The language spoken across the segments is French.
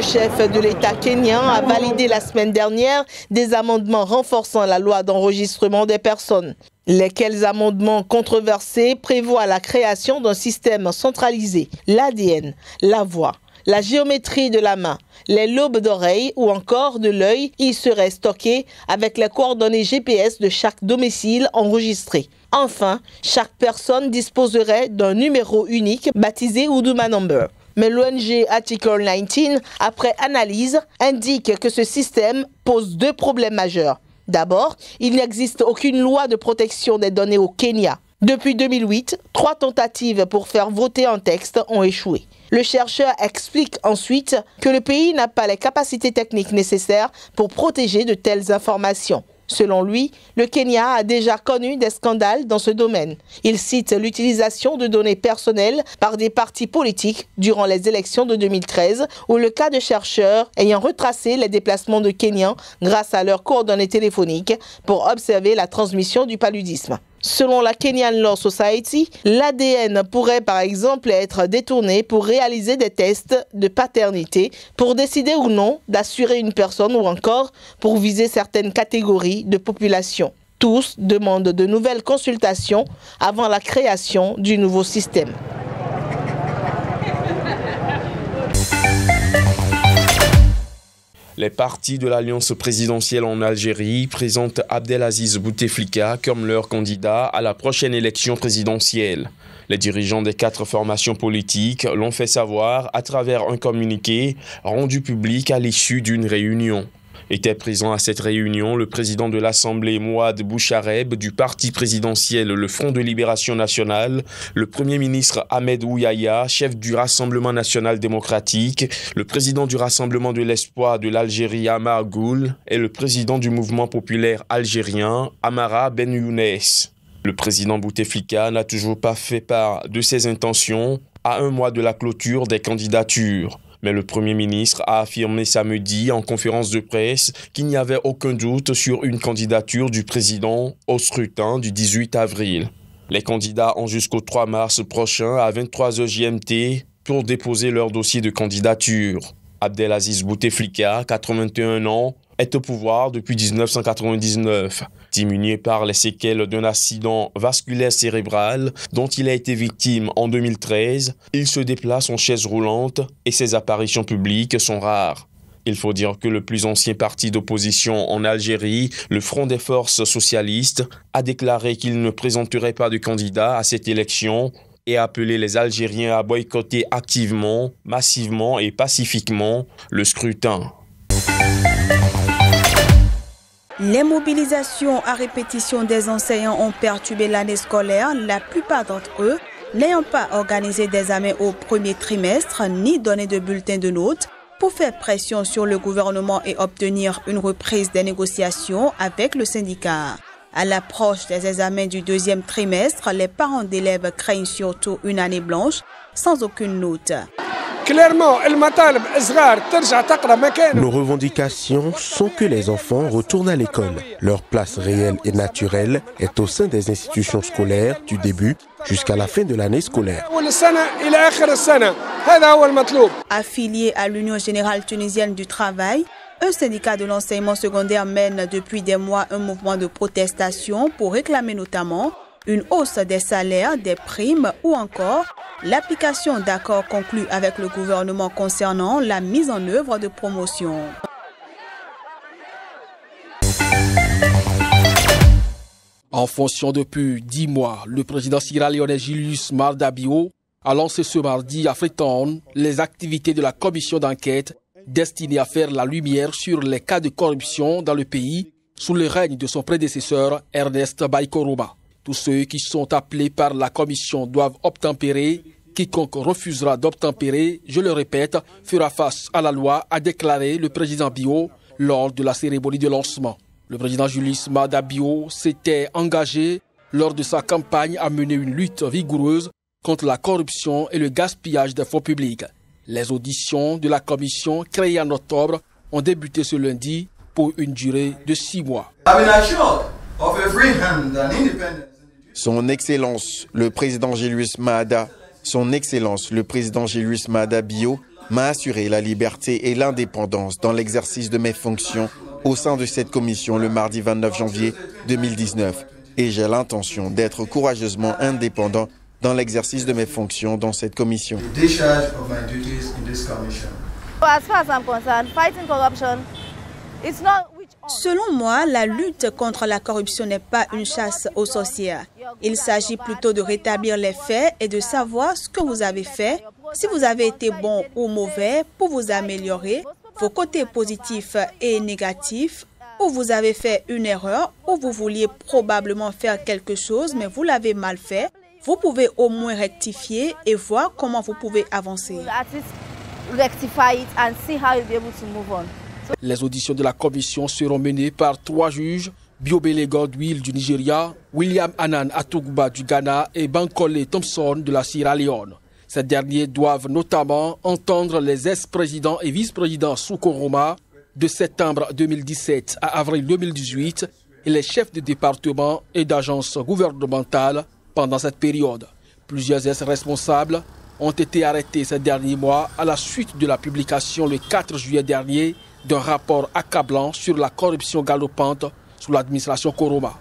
chef de l'État kenyan a validé la semaine dernière des amendements renforçant la loi d'enregistrement des personnes. Lesquels amendements controversés prévoient la création d'un système centralisé, l'ADN, la voix, la géométrie de la main, les lobes d'oreille ou encore de l'œil y seraient stockés avec les coordonnées GPS de chaque domicile enregistré. Enfin, chaque personne disposerait d'un numéro unique baptisé Huduma Number. Mais l'ONG Article 19, après analyse, indique que ce système pose deux problèmes majeurs. D'abord, il n'existe aucune loi de protection des données au Kenya. Depuis 2008, 3 tentatives pour faire voter un texte ont échoué. Le chercheur explique ensuite que le pays n'a pas les capacités techniques nécessaires pour protéger de telles informations. Selon lui, le Kenya a déjà connu des scandales dans ce domaine. Il cite l'utilisation de données personnelles par des partis politiques durant les élections de 2013 ou le cas de chercheurs ayant retracé les déplacements de Kenyans grâce à leurs coordonnées téléphoniques pour observer la transmission du paludisme. Selon la Kenyan Law Society, l'ADN pourrait par exemple être détourné pour réaliser des tests de paternité, pour décider ou non d'assurer une personne ou encore pour viser certaines catégories de population. Tous demandent de nouvelles consultations avant la création du nouveau système. Les partis de l'Alliance présidentielle en Algérie présentent Abdelaziz Bouteflika comme leur candidat à la prochaine élection présidentielle. Les dirigeants des 4 formations politiques l'ont fait savoir à travers un communiqué rendu public à l'issue d'une réunion. Était présent à cette réunion le président de l'Assemblée Mouad Bouchareb du parti présidentiel Le Front de Libération Nationale, le Premier ministre Ahmed Ouyaya, chef du Rassemblement National Démocratique, le président du Rassemblement de l'Espoir de l'Algérie Amar Goul et le président du Mouvement populaire algérien Amara Ben Younes. Le président Bouteflika n'a toujours pas fait part de ses intentions à un mois de la clôture des candidatures. Mais le Premier ministre a affirmé samedi en conférence de presse qu'il n'y avait aucun doute sur une candidature du président au scrutin du 18 avril. Les candidats ont jusqu'au 3 mars prochain à 23h GMT pour déposer leur dossier de candidature. Abdelaziz Bouteflika, 81 ans, est au pouvoir depuis 1999. Diminué par les séquelles d'un accident vasculaire cérébral dont il a été victime en 2013, il se déplace en chaise roulante et ses apparitions publiques sont rares. Il faut dire que le plus ancien parti d'opposition en Algérie, le Front des Forces Socialistes, a déclaré qu'il ne présenterait pas de candidat à cette élection et a appelé les Algériens à boycotter activement, massivement et pacifiquement le scrutin. Les mobilisations à répétition des enseignants ont perturbé l'année scolaire, la plupart d'entre eux n'ayant pas organisé d'examen au premier trimestre ni donné de bulletin de notes pour faire pression sur le gouvernement et obtenir une reprise des négociations avec le syndicat. À l'approche des examens du deuxième trimestre, les parents d'élèves craignent surtout une année blanche sans aucune note. Nos revendications sont que les enfants retournent à l'école. Leur place réelle et naturelle est au sein des institutions scolaires du début jusqu'à la fin de l'année scolaire. Affilié à l'Union générale tunisienne du travail, un syndicat de l'enseignement secondaire mène depuis des mois un mouvement de protestation pour réclamer notamment une hausse des salaires, des primes ou encore l'application d'accords conclus avec le gouvernement concernant la mise en œuvre de promotions. En fonction depuis 10 mois, le président sierra-léonais Julius Maada Bio a lancé ce mardi à Freetown les activités de la commission d'enquête destinée à faire la lumière sur les cas de corruption dans le pays sous le règne de son prédécesseur Ernest Bai Koroma. Tous ceux qui sont appelés par la commission doivent obtempérer. Quiconque refusera d'obtempérer, je le répète, fera face à la loi, a déclaré le président Bio lors de la cérémonie de lancement. Le président Julius Maada Bio s'était engagé lors de sa campagne à mener une lutte vigoureuse contre la corruption et le gaspillage des fonds publics. Les auditions de la commission créée en octobre ont débuté ce lundi pour une durée de 6 mois. Son Excellence, le président Julius Maada, Son Excellence, le président Julius Maada Bio, m'a assuré la liberté et l'indépendance dans l'exercice de mes fonctions au sein de cette commission le mardi 29 janvier 2019. Et j'ai l'intention d'être courageusement indépendant dans l'exercice de mes fonctions dans cette commission. Selon moi, la lutte contre la corruption n'est pas une chasse aux sorcières. Il s'agit plutôt de rétablir les faits et de savoir ce que vous avez fait, si vous avez été bon ou mauvais pour vous améliorer, vos côtés positifs et négatifs, où vous avez fait une erreur, où vous vouliez probablement faire quelque chose mais vous l'avez mal fait. Vous pouvez au moins rectifier et voir comment vous pouvez avancer. Les auditions de la commission seront menées par 3 juges, Biobele Godwill du Nigeria, William Anan Atugba du Ghana et Bankole Thompson de la Sierra Leone. Ces derniers doivent notamment entendre les ex-présidents et vice-présidents Soukoroma de septembre 2017 à avril 2018 et les chefs de département et d'agences gouvernementales pendant cette période. Plusieurs ex-responsables ont été arrêtés ces derniers mois à la suite de la publication le 4 juillet dernier d'un rapport accablant sur la corruption galopante sous l'administration Koroma.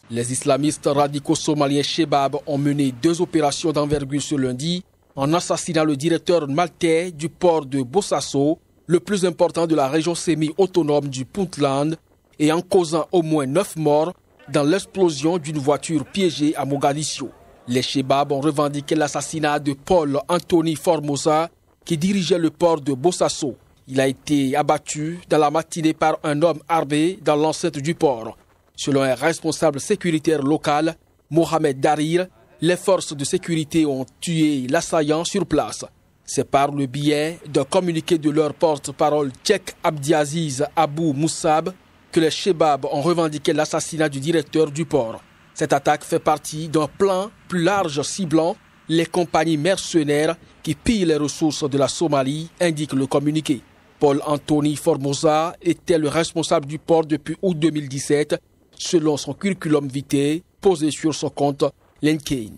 Les islamistes radicaux somaliens Shebab ont mené 2 opérations d'envergure ce lundi en assassinant le directeur maltais du port de Bosaso, le plus important de la région semi-autonome du Puntland, et en causant au moins 9 morts dans l'explosion d'une voiture piégée à Mogadiscio. Les Shebab ont revendiqué l'assassinat de Paul Anthony Formosa qui dirigeait le port de Bosaso. Il a été abattu dans la matinée par un homme armé dans l'enceinte du port. Selon un responsable sécuritaire local, Mohamed Darir, les forces de sécurité ont tué l'assaillant sur place. C'est par le biais d'un communiqué de leur porte-parole Cheikh Abdiaziz Abou Moussab que les Shebab ont revendiqué l'assassinat du directeur du port. Cette attaque fait partie d'un plan plus large ciblant les compagnies mercenaires qui pillent les ressources de la Somalie, indique le communiqué. Paul Anthony Formosa était le responsable du port depuis août 2017, selon son curriculum vitae posé sur son compte LinkedIn.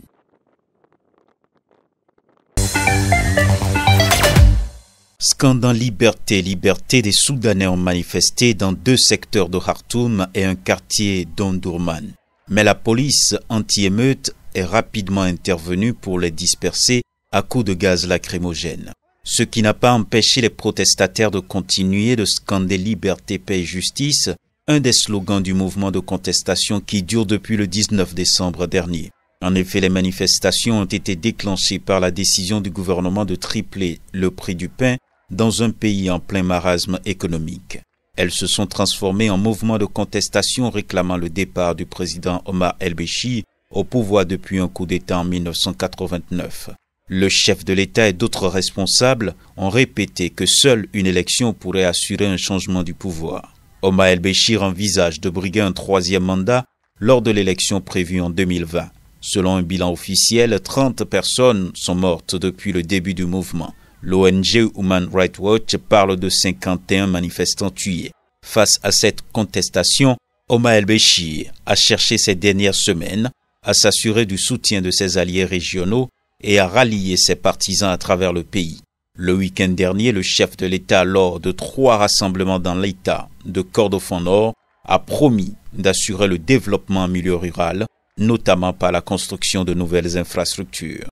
Scandant liberté, des Soudanais ont manifesté dans 2 secteurs de Khartoum et un quartier d'Omdurman. Mais la police anti-émeute est rapidement intervenue pour les disperser à coups de gaz lacrymogène. Ce qui n'a pas empêché les protestataires de continuer de scander liberté, paix et justice, un des slogans du mouvement de contestation qui dure depuis le 19 décembre dernier. En effet, les manifestations ont été déclenchées par la décision du gouvernement de tripler le prix du pain dans un pays en plein marasme économique. Elles se sont transformées en mouvement de contestation réclamant le départ du président Omar el-Béchir au pouvoir depuis un coup d'État en 1989. Le chef de l'État et d'autres responsables ont répété que seule une élection pourrait assurer un changement du pouvoir. Omar el-Béchir envisage de briguer un 3e mandat lors de l'élection prévue en 2020. Selon un bilan officiel, 30 personnes sont mortes depuis le début du mouvement. L'ONG Human Rights Watch parle de 51 manifestants tués. Face à cette contestation, Omar el-Béchir a cherché ces dernières semaines à s'assurer du soutien de ses alliés régionaux et à rallier ses partisans à travers le pays. Le week-end dernier, le chef de l'État, lors de 3 rassemblements dans l'État de Kordofan Nord, a promis d'assurer le développement en milieu rural, notamment par la construction de nouvelles infrastructures.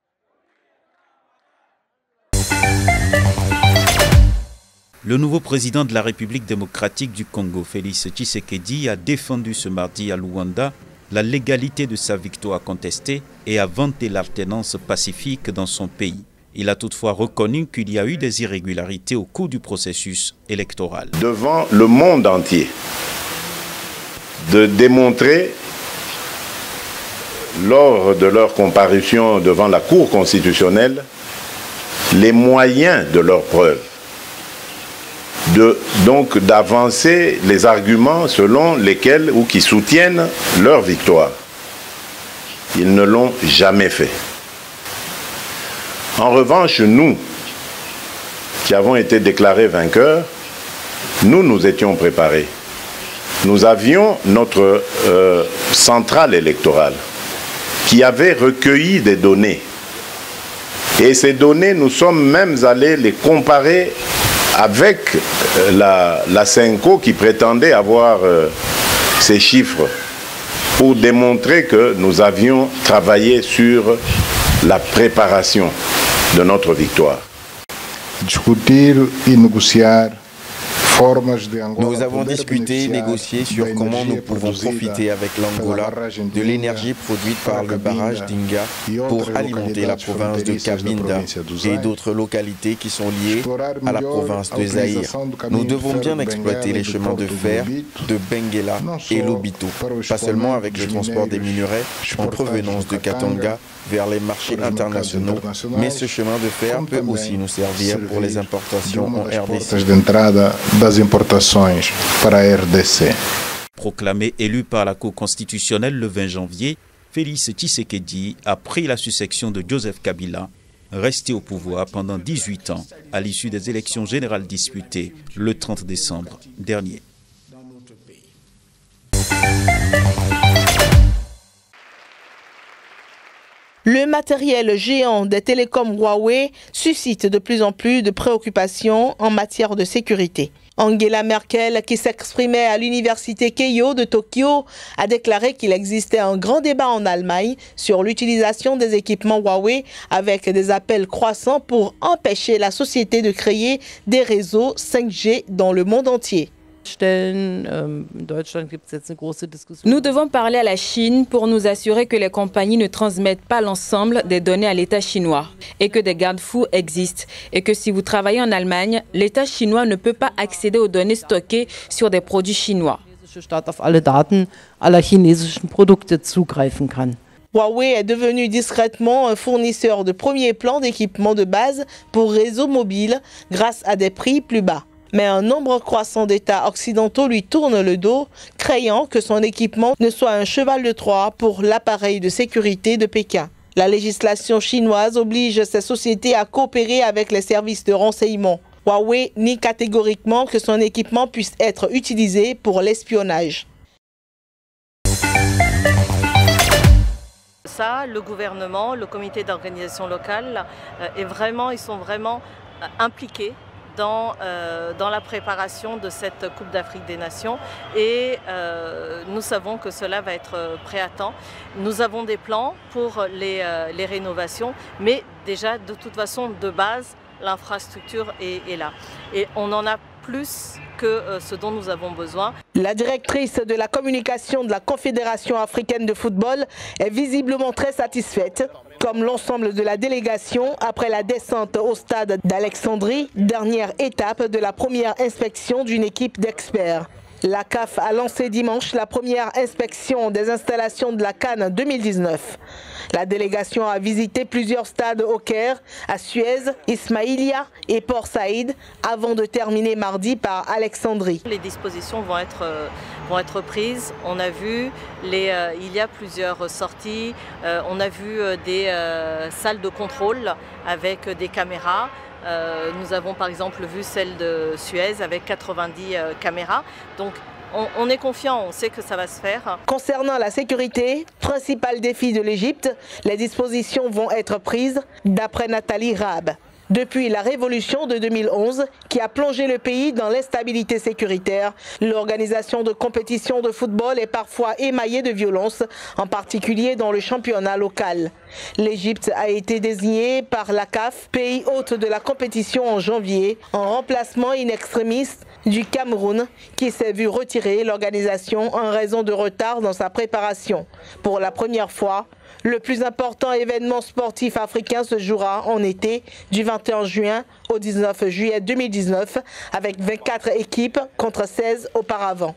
Le nouveau président de la République démocratique du Congo, Félix Tshisekedi, a défendu ce mardi à Luanda la légalité de sa victoire contestée et a vanté l'alternance pacifique dans son pays. Il a toutefois reconnu qu'il y a eu des irrégularités au cours du processus électoral. Devant le monde entier, de démontrer, lors de leur comparution devant la Cour constitutionnelle, les moyens de leurs preuves. Donc d'avancer les arguments selon lesquels ou qui soutiennent leur victoire. Ils ne l'ont jamais fait. En revanche, nous, qui avons été déclarés vainqueurs, nous étions préparés. Nous avions notre centrale électorale qui avait recueilli des données. Et ces données, nous sommes même allés les comparer avec la Cenco qui prétendait avoir ces chiffres pour démontrer que nous avions travaillé sur la préparation de notre victoire. Discutir et négocier. Nous avons discuté et négocié sur comment nous pouvons profiter avec l'Angola de l'énergie produite par le barrage d'Inga pour alimenter la province de Cabinda et d'autres localités qui sont liées à la province de Zaïre. Nous devons bien exploiter les chemins de fer de Benguela et Lobito, pas seulement avec le transport des minerais en provenance de Katanga vers les marchés internationaux, mais ce chemin de fer peut aussi nous servir pour les importations en RDC. Proclamé élu par la Cour constitutionnelle le 20 janvier, Félix Tshisekedi a pris la succession de Joseph Kabila, resté au pouvoir pendant 18 ans à l'issue des élections générales disputées le 30 décembre dernier. Le matériel géant des télécoms Huawei suscite de plus en plus de préoccupations en matière de sécurité. Angela Merkel, qui s'exprimait à l'université Keio de Tokyo, a déclaré qu'il existait un grand débat en Allemagne sur l'utilisation des équipements Huawei avec des appels croissants pour empêcher la société de créer des réseaux 5G dans le monde entier. Nous devons parler à la Chine pour nous assurer que les compagnies ne transmettent pas l'ensemble des données à l'État chinois et que des garde-fous existent et que si vous travaillez en Allemagne, l'État chinois ne peut pas accéder aux données stockées sur des produits chinois. Huawei est devenu discrètement un fournisseur de premier plan d'équipements de base pour réseaux mobiles grâce à des prix plus bas. Mais un nombre croissant d'États occidentaux lui tournent le dos, craignant que son équipement ne soit un cheval de Troie pour l'appareil de sécurité de Pékin. La législation chinoise oblige ces sociétés à coopérer avec les services de renseignement. Huawei nie catégoriquement que son équipement puisse être utilisé pour l'espionnage. Ça, le gouvernement, le comité d'organisation locale, ils sont vraiment impliqués dans la préparation de cette Coupe d'Afrique des Nations et nous savons que cela va être prêt à temps. Nous avons des plans pour les rénovations, mais déjà de toute façon de base, l'infrastructure est là. Et on en a plus que ce dont nous avons besoin. La directrice de la communication de la Confédération africaine de football est visiblement très satisfaite, comme l'ensemble de la délégation après la descente au stade d'Alexandrie, dernière étape de la première inspection d'une équipe d'experts. La CAF a lancé dimanche la première inspection des installations de la CAN 2019. La délégation a visité plusieurs stades au Caire, à Suez, Ismaïlia et Port Saïd, avant de terminer mardi par Alexandrie. Les dispositions vont être prises. On a vu, il y a plusieurs sorties. On a vu des salles de contrôle avec des caméras. Nous avons par exemple vu celle de Suez avec 90 caméras. Donc on est confiant, on sait que ça va se faire. Concernant la sécurité, principal défi de l'Égypte, les dispositions vont être prises d'après Nathalie Raab. Depuis la révolution de 2011, qui a plongé le pays dans l'instabilité sécuritaire, l'organisation de compétitions de football est parfois émaillée de violence, en particulier dans le championnat local. L'Égypte a été désignée par la CAF, pays hôte de la compétition en janvier, en remplacement in extremis du Cameroun, qui s'est vu retirer l'organisation en raison de retard dans sa préparation. Pour la première fois, le plus important événement sportif africain se jouera en été du 21 juin au 19 juillet 2019 avec 24 équipes contre 16 auparavant.